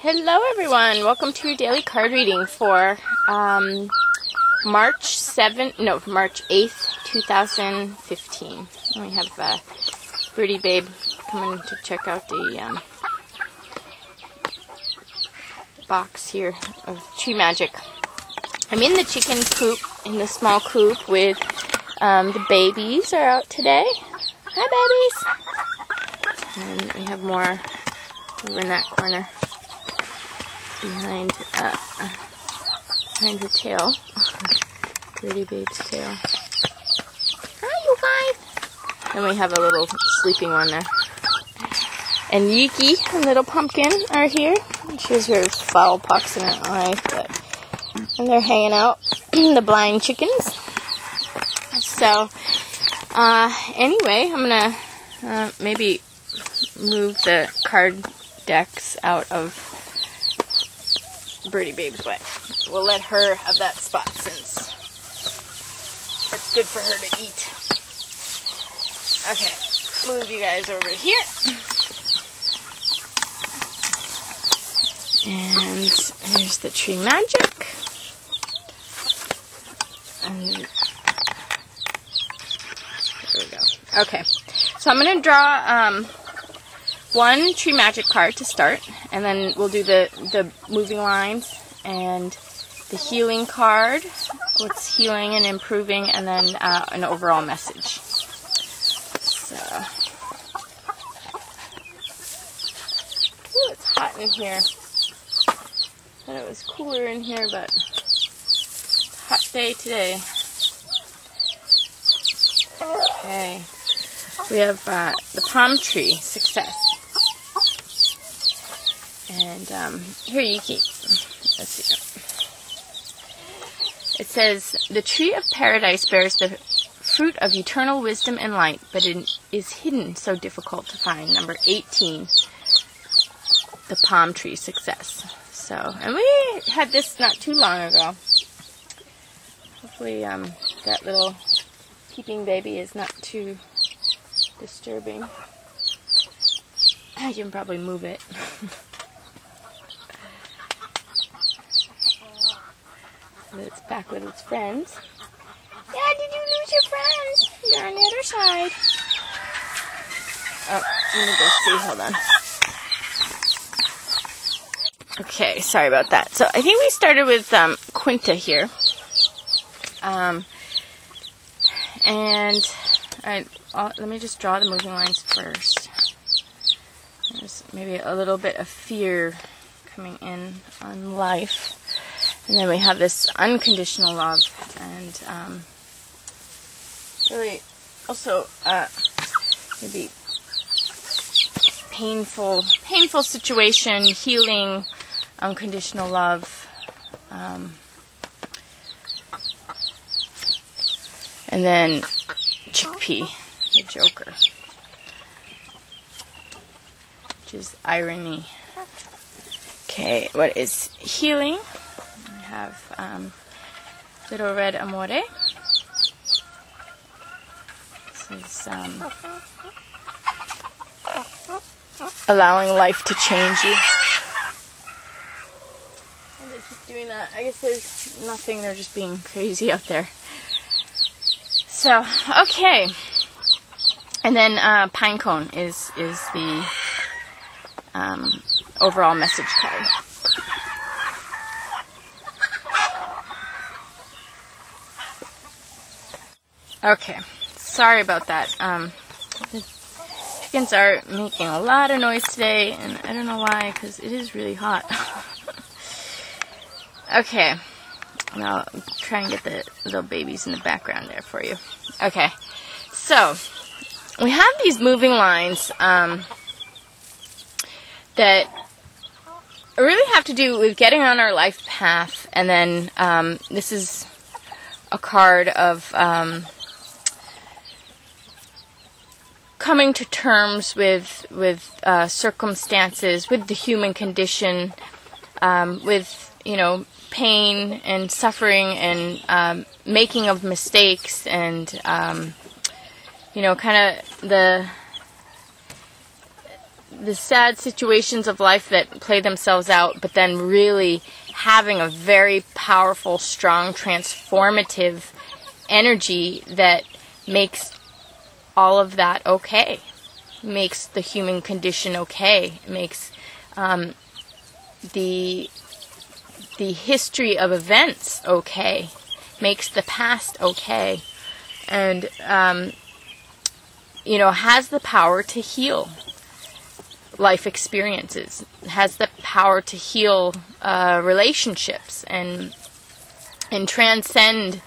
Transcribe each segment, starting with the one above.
Hello everyone, welcome to your daily card reading for March 8th, 2015. And we have Birdie Babe coming to check out the box here of Tree Magic. I'm in the chicken coop, in the small coop with the babies are out today. Hi babies! And we have more over in that corner. Behind her tail. Birdie Babe's tail. Hi, you guys! Then we have a little sleeping one there. And Yuki, a little pumpkin, are here. She has her foul pox in her eye, and they're hanging out. The blind chickens. So, anyway, I'm gonna maybe move the card decks out of Birdie Babe's way. We'll let her have that spot since it's good for her to eat. Okay, move you guys over here. And here's the Tree Magic. And there we go. Okay, so I'm going to draw one Tree Magic card to start, and then we'll do the moving lines and the healing card, what's healing and improving, and then an overall message. So, ooh, it's hot in here. Thought it was cooler in here, but it's a hot day today. Okay, we have the palm tree, success. And here, Yuki. Let's see. It says, the tree of paradise bears the fruit of eternal wisdom and light, but it is hidden, so difficult to find. Number 18, the palm tree, success. So, and we had this not too long ago. Hopefully, that little peeping baby is not too disturbing. I can probably move it. It's back with its friends. Yeah, did you lose your friends? They're on the other side. Oh, I'm gonna go see. Hold on. Okay, sorry about that. So I think we started with Quinta here. Let me just draw the moving lines first. There's maybe a little bit of fear coming in on life. And then we have this unconditional love, and really also maybe painful situation, healing, unconditional love, and then Chickpea, the Joker, which is irony. Okay, what is healing? We have Little Red Amore. This is allowing life to change you. And they keep doing that. I guess there's nothing, they're just being crazy out there. So, okay. And then Pinecone is the overall message card. Okay, sorry about that. The chickens are making a lot of noise today, and I don't know why, because it is really hot. Okay, and I'll try and get the little babies in the background there for you. Okay, so we have these moving lines that really have to do with getting on our life path, and then this is a card of coming to terms with circumstances, with the human condition, with, pain and suffering and making of mistakes and, kind of sad situations of life that play themselves out, but then really having a very powerful, strong, transformative energy that makes all of that okay, makes the human condition okay, makes the history of events okay, makes the past okay, and has the power to heal life experiences, has the power to heal relationships and transcend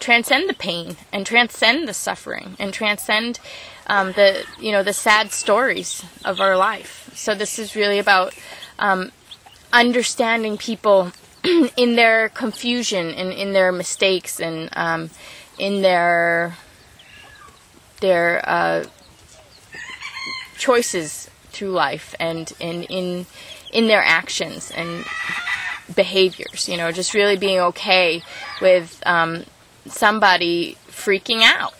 the pain and transcend the suffering and transcend the sad stories of our life. So this is really about understanding people in their confusion and in their mistakes and in their choices through life and in their actions and behaviors. Just really being okay with somebody freaking out.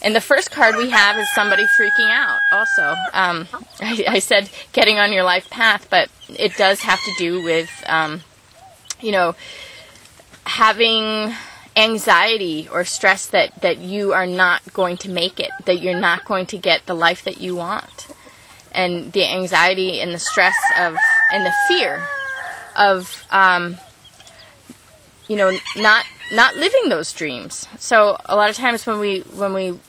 And the first card we have is somebody freaking out also. I said getting on your life path, but it does have to do with, having anxiety or stress that you are not going to make it, that you're not going to get the life that you want. And the anxiety and the stress and the fear of, not living those dreams. So a lot of times when we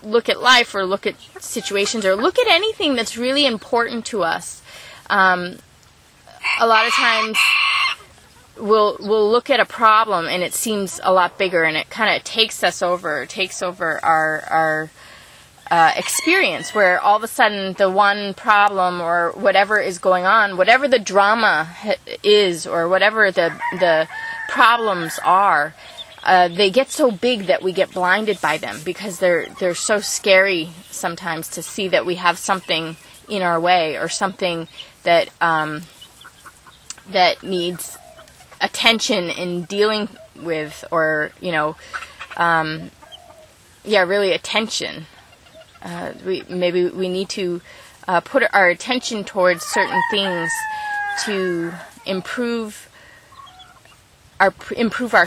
look at life or look at situations or look at anything that's really important to us, a lot of times we'll look at a problem and it seems a lot bigger, and it kind of takes over our experience, where all of a sudden the one problem or whatever is going on, whatever the drama is or whatever the problems are, they get so big that we get blinded by them because they're so scary sometimes to see that we have something in our way or something that that needs attention in dealing with, or really attention. We need to put our attention towards certain things to improve our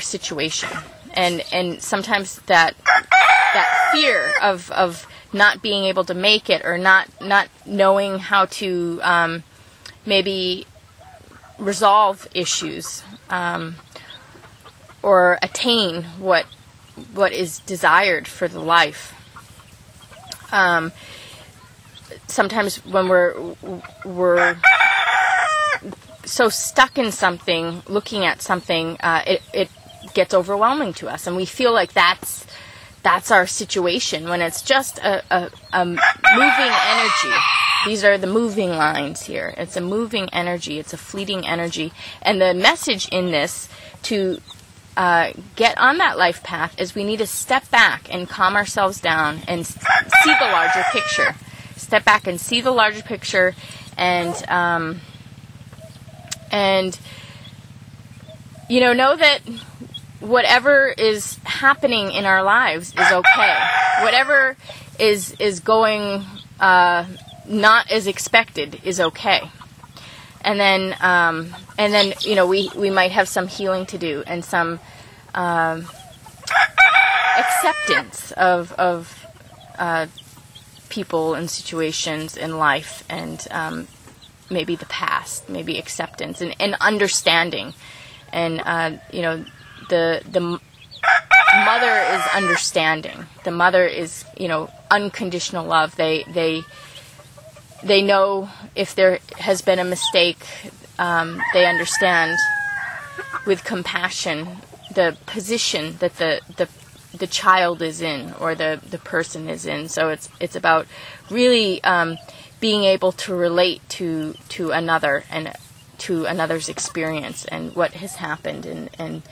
situation, and sometimes that fear of not being able to make it, or not knowing how to maybe resolve issues, or attain what is desired for the life. Sometimes when we're so stuck in something, looking at something, it gets overwhelming to us, and we feel like that's our situation, when it's just a moving energy. These are the moving lines here. It's a moving energy. It's a fleeting energy. And the message in this to get on that life path is we need to step back and calm ourselves down and see the larger picture. Step back and see the larger picture, and know that whatever is happening in our lives is okay. Whatever is going not as expected is okay. And then we might have some healing to do, and some acceptance of people and situations in life, and maybe the past, maybe acceptance and understanding. And the mother is understanding. The mother is unconditional love. They know if there has been a mistake. They understand with compassion the position that the child is in, or the person is in. So it's about really being able to relate to another, and to another's experience and what has happened, and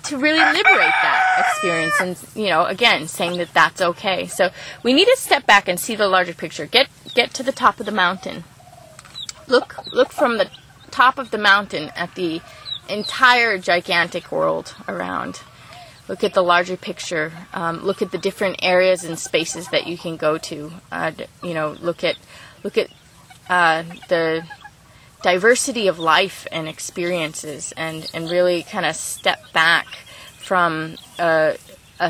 to really liberate that experience, and again saying that that's okay. So we need to step back and see the larger picture. Get to the top of the mountain. Look from the top of the mountain at the entire gigantic world around. Look at the larger picture. Look at the different areas and spaces that you can go to. You know, look at the diversity of life and experiences, and really kind of step back from a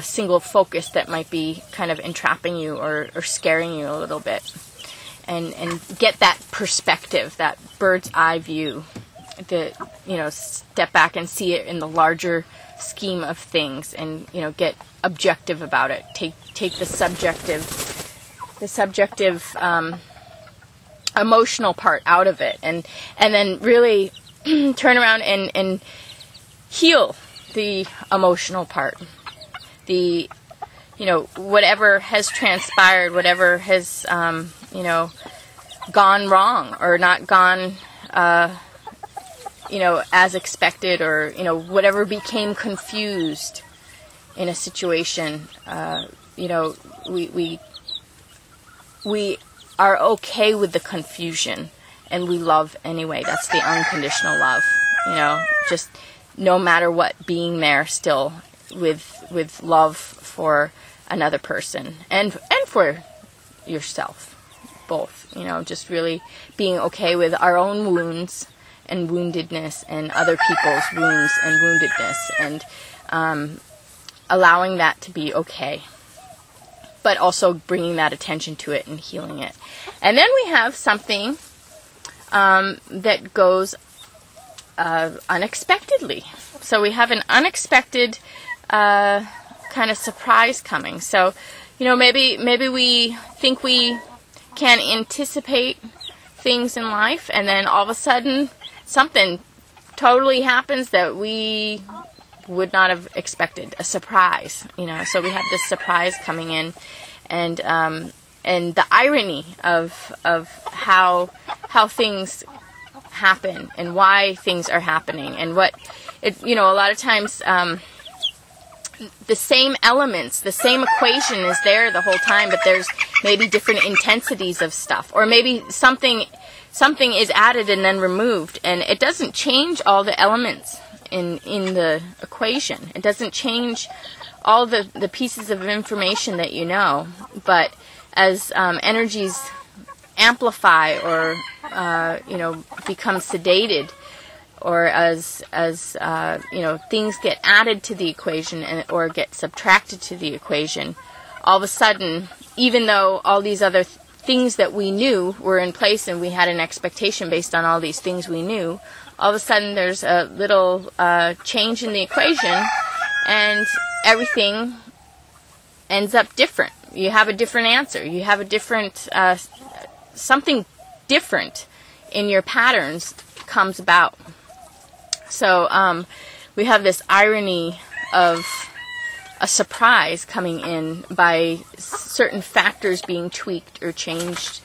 single focus that might be kind of entrapping you or scaring you a little bit, and get that perspective, that bird's eye view. You know, step back and see it in the larger scheme of things, and, you know, get objective about it. Take the subjective emotional part out of it, and then really turn around and heal the emotional part. You know, whatever has transpired, whatever has you know, gone wrong or not gone you know, as expected, or, you know, whatever became confused in a situation. You know, we are okay with the confusion, and we love anyway. That's the unconditional love, you know, just no matter what, being there still with love for another person and for yourself, both, you know, just really being okay with our own wounds and woundedness, and other people's wounds and woundedness, and allowing that to be okay, but also bringing that attention to it and healing it. And then we have something that goes unexpectedly. So we have an unexpected kind of surprise coming. So, you know, maybe we think we can anticipate things in life, and then all of a sudden something totally happens that we would not have expected. A surprise, you know. So we have this surprise coming in, and the irony of how things happen and why things are happening, and what it, you know, a lot of times the same elements, the same equation is there the whole time, but there's maybe different intensities of stuff, or maybe something is added and then removed, and it doesn't change all the elements in the equation. It doesn't change all the pieces of information that you know, but as energies amplify or you know, become sedated, or as you know, things get added to the equation or get subtracted to the equation, all of a sudden, even though all these other things that we knew were in place and we had an expectation based on all these things we knew, all of a sudden there's a little change in the equation, and everything ends up different. You have a different answer. You have a different, something different in your patterns comes about. So we have this irony of a surprise coming in by certain factors being tweaked or changed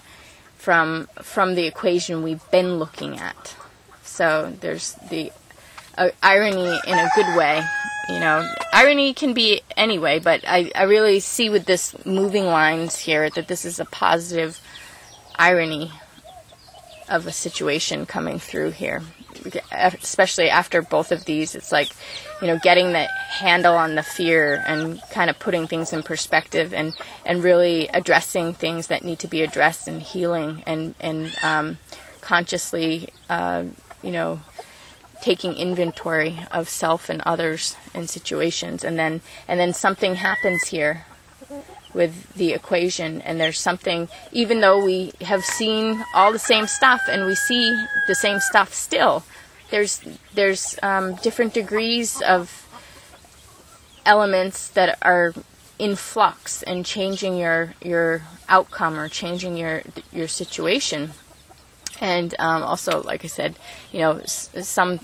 from the equation we've been looking at. So there's the irony in a good way. You know, irony can be any way, but I really see with this moving lines here that this is a positive irony of a situation coming through here. Especially after both of these, it's like, you know, getting the handle on the fear and kind of putting things in perspective, and really addressing things that need to be addressed, and healing, and consciously, you know, taking inventory of self and others and situations, and then something happens here with the equation, and there's something, even though we have seen all the same stuff and we see the same stuff still, there's different degrees of elements that are in flux and changing your outcome or changing your situation. And also, like I said, you know, some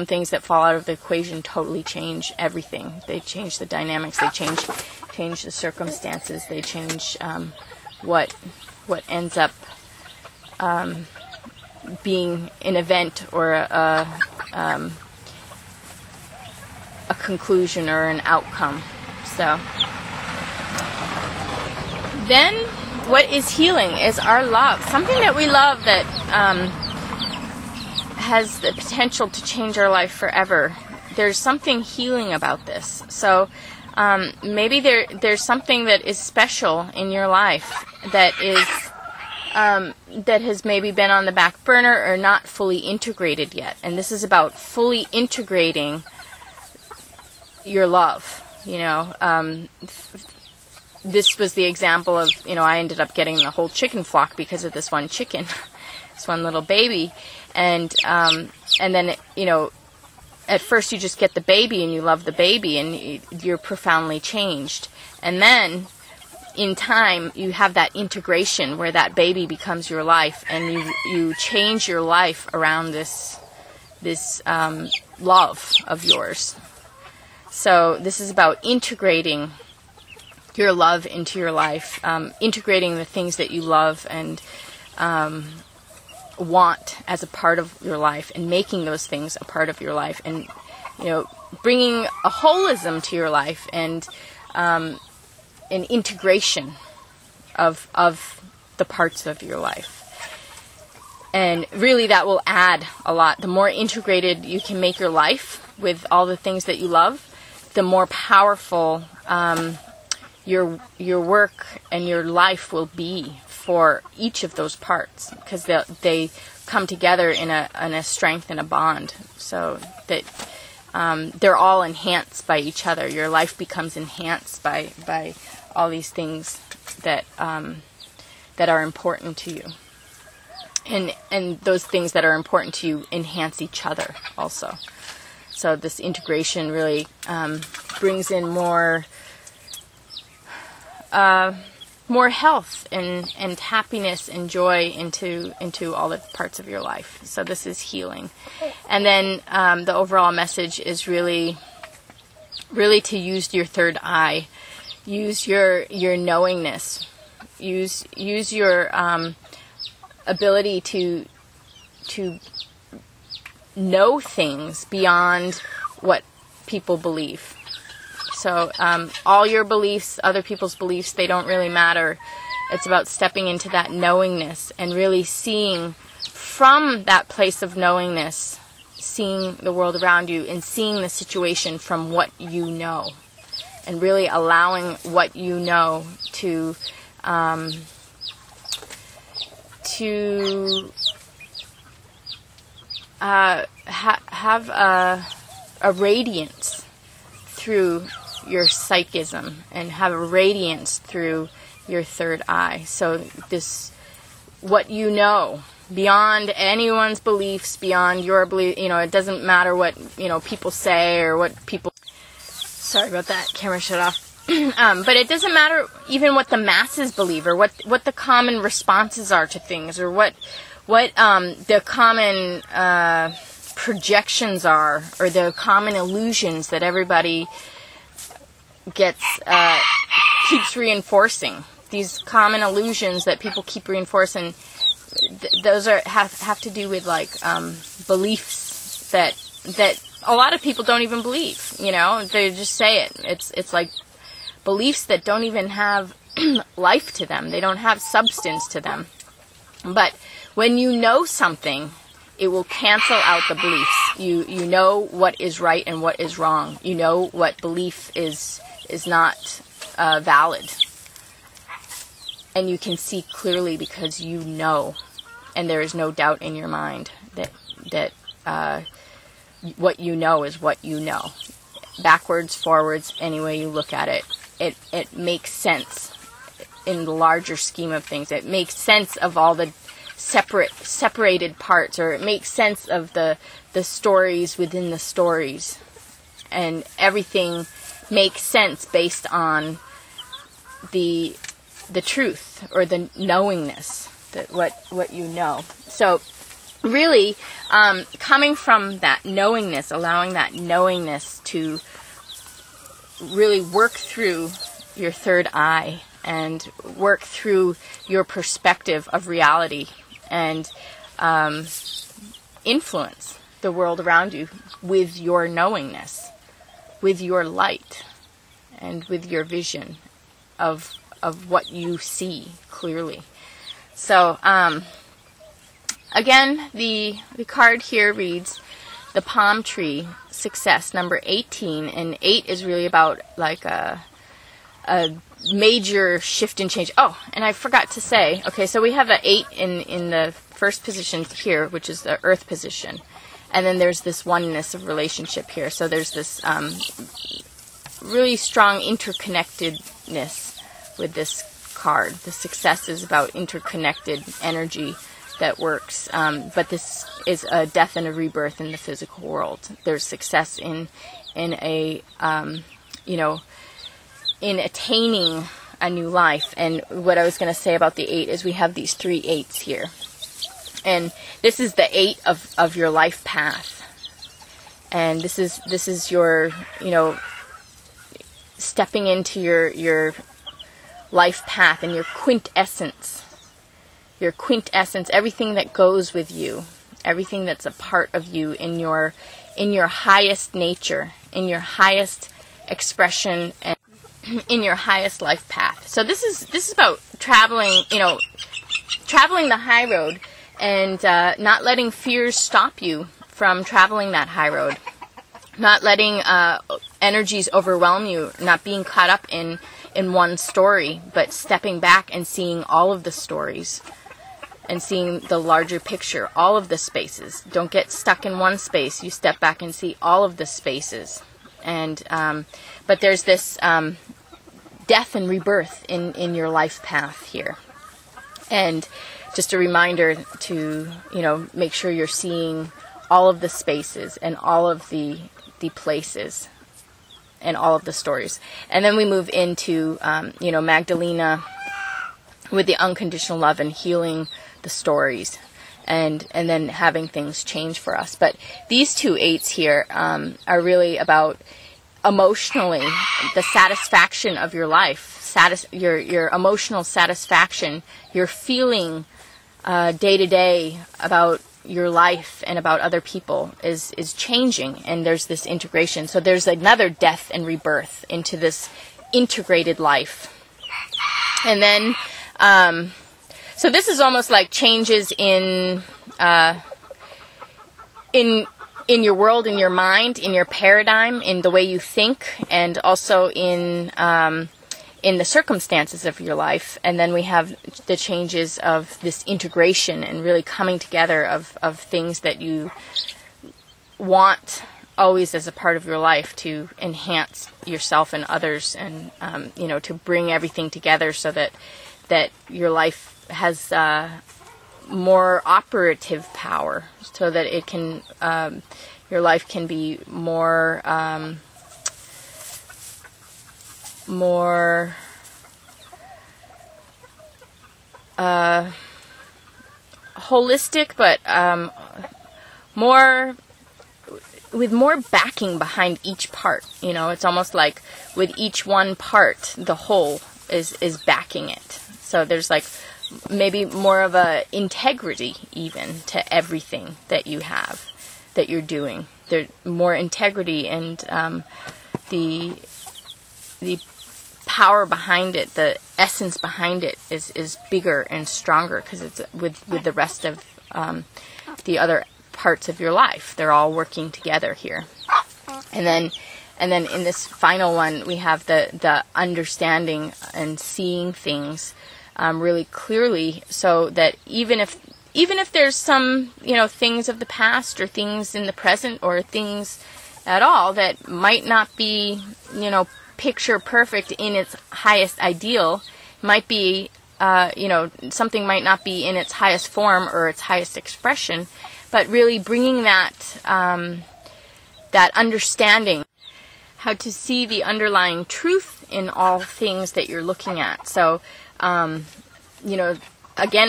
things that fall out of the equation totally change everything. They change the dynamics. They change the circumstances. They change what ends up being an event or a conclusion or an outcome. So then, what is healing is our love, something that we love that has the potential to change our life forever. there's something healing about this. So maybe there's something that is special in your life that is that has maybe been on the back burner or not fully integrated yet. And this is about fully integrating your love. You know, this was the example of, you know, I ended up getting the whole chicken flock because of this one chicken, this one little baby. And then, you know, at first you just get the baby and you love the baby and you're profoundly changed. And then in time you have that integration where that baby becomes your life, and you change your life around this love of yours. So this is about integrating your love into your life, integrating the things that you love and want as a part of your life, and making those things a part of your life, and, you know, bringing a holism to your life, and an integration of the parts of your life. And really that will add a lot. The more integrated you can make your life with all the things that you love, the more powerful your work and your life will be for each of those parts, because they come together in a strength and a bond, so that they're all enhanced by each other. Your life becomes enhanced by all these things that are important to you, and those things that are important to you enhance each other also. So this integration really brings in more health and happiness and joy into all the parts of your life. So this is healing. And then the overall message is really to use your third eye, use your knowingness, use your ability to know things beyond what people believe. So all your beliefs, other people's beliefs, they don't really matter. It's about stepping into that knowingness and really seeing from that place of knowingness, seeing the world around you and seeing the situation from what you know, and really allowing what you know to have a radiance through your psychism, and have a radiance through your third eye. So this, what you know, beyond anyone's beliefs, beyond your belief, you know, it doesn't matter what, you know, people say or what people, sorry about that, camera shut off. But it doesn't matter even what the masses believe, or what the common responses are to things, or what the common projections are, or the common illusions that everybody keeps reinforcing. These common illusions that people keep reinforcing, those have to do with like beliefs that a lot of people don't even believe. You know, they just say it. It's like beliefs that don't even have life to them. They don't have substance to them. But when you know something, it will cancel out the beliefs. You know what is right and what is wrong. You know what belief is not valid. And you can see clearly because you know, and there is no doubt in your mind that what you know is what you know. Backwards, forwards, any way you look at it, it makes sense in the larger scheme of things. It makes sense of all the separated parts, or it makes sense of the stories within the stories, and everything makes sense based on the truth, or the knowingness, that what you know. So really coming from that knowingness, allowing that knowingness to really work through your third eye and work through your perspective of reality, and influence the world around you with your knowingness, with your light, and with your vision of what you see clearly. So again, the card here reads, the palm tree success, number 18, and 8 is really about like a major shift and change. Oh, and I forgot to say, okay, so we have an 8 in the first position here, which is the earth position. And then there's this oneness of relationship here. So there's this really strong interconnectedness with this card. The success is about interconnected energy that works. But this is a death and a rebirth in the physical world. There's success in a, in attaining a new life. And what I was going to say about the 8 is we have these 3 8s here. And this is the 8 of your life path. And this is your, stepping into your life path and your quintessence. Your quintessence, everything that goes with you, everything that's a part of you in your highest nature, in your highest expression, and in your highest life path. So this is about traveling, traveling the high road. And not letting fears stop you from traveling that high road. Not letting energies overwhelm you. Not being caught up in one story, but stepping back and seeing all of the stories. And seeing the larger picture, all of the spaces. Don't get stuck in one space. You step back and see all of the spaces. And but there's this death and rebirth in your life path here. And just a reminder to, make sure you're seeing all of the spaces and all of the places and all of the stories. And then we move into, Magdalena with the unconditional love and healing the stories and then having things change for us. But these 2 8s here are really about emotionally the satisfaction of your life, your emotional satisfaction, your feeling day to day about your life and about other people is changing, and there's this integration. So there's another death and rebirth into this integrated life. And then so this is almost like changes in your world, in your mind, in your paradigm, in the way you think, and also in the circumstances of your life. And then we have the changes of this integration and really coming together of things that you want always as a part of your life to enhance yourself and others, and to bring everything together so that your life has more operative power, so that it can your life can be more holistic, but with more backing behind each part. It's almost like with each one part, the whole is backing it. So there's like maybe more of a integrity even to everything that you have, that you're doing. There's more integrity, and the power behind it, the essence behind it is bigger and stronger because it's with the rest of the other parts of your life. They're all working together here. And then in this final one, we have the understanding and seeing things really clearly, so that even if there's some things of the past or things in the present or things at all that might not be picture perfect in its highest ideal, might be something might not be in its highest form or its highest expression, but really bringing that understanding, how to see the underlying truth in all things that you're looking at. So again,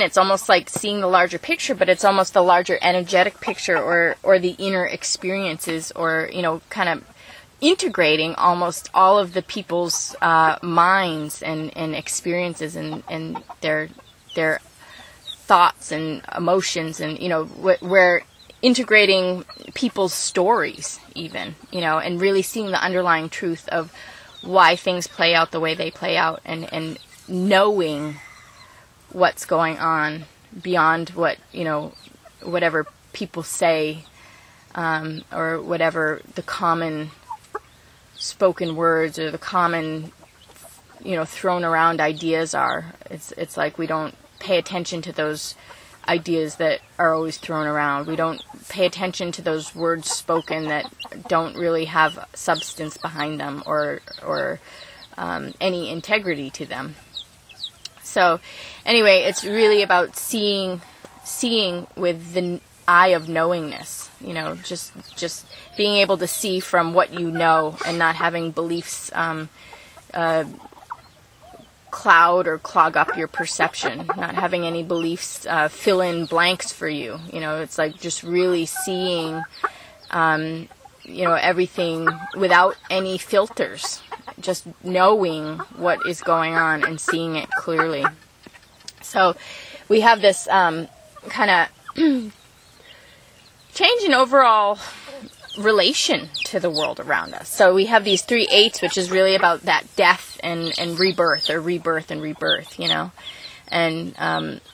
it's almost like seeing the larger picture, but it's almost the larger energetic picture or the inner experiences, or kind of integrating almost all of the people's minds and experiences and their thoughts and emotions, and we're integrating people's stories even, and really seeing the underlying truth of why things play out the way they play out, and knowing what's going on beyond what whatever people say or whatever the common spoken words or the common, thrown around ideas are. It's like we don't pay attention to those ideas that are always thrown around. We don't pay attention to those words spoken that don't really have substance behind them or any integrity to them. So anyway, it's really about seeing with the eye of knowingness, just being able to see from what you know and not having beliefs cloud or clog up your perception, not having any beliefs fill in blanks for you. It's like just really seeing, everything without any filters, just knowing what is going on and seeing it clearly. So we have this kind of change in overall relation to the world around us. So we have these 3 8s, which is really about that death and rebirth, or rebirth and rebirth, and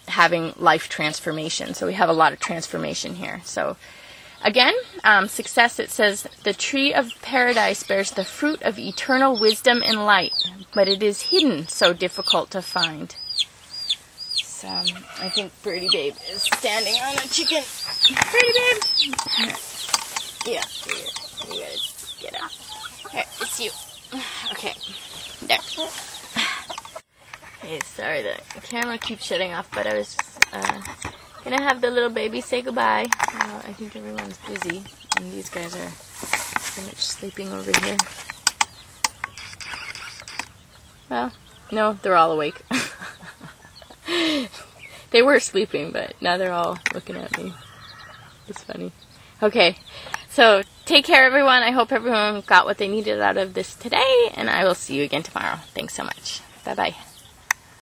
having life transformation. So we have a lot of transformation here. So again, success, it says, the tree of paradise bears the fruit of eternal wisdom and light, but it is hidden, so difficult to find. So I think Birdie Babe is standing on a chicken. Birdie Babe! Yeah, you gotta get out. Here, it's you. Okay, there. Okay, sorry, the camera keeps shutting off, but I was gonna have the little baby say goodbye. I think everyone's busy, and these guys are pretty much sleeping over here. Well, no, they're all awake. They were sleeping, but now they're all looking at me. It's funny. Okay, so take care, everyone. I hope everyone got what they needed out of this today, and I will see you again tomorrow. Thanks so much. Bye-bye.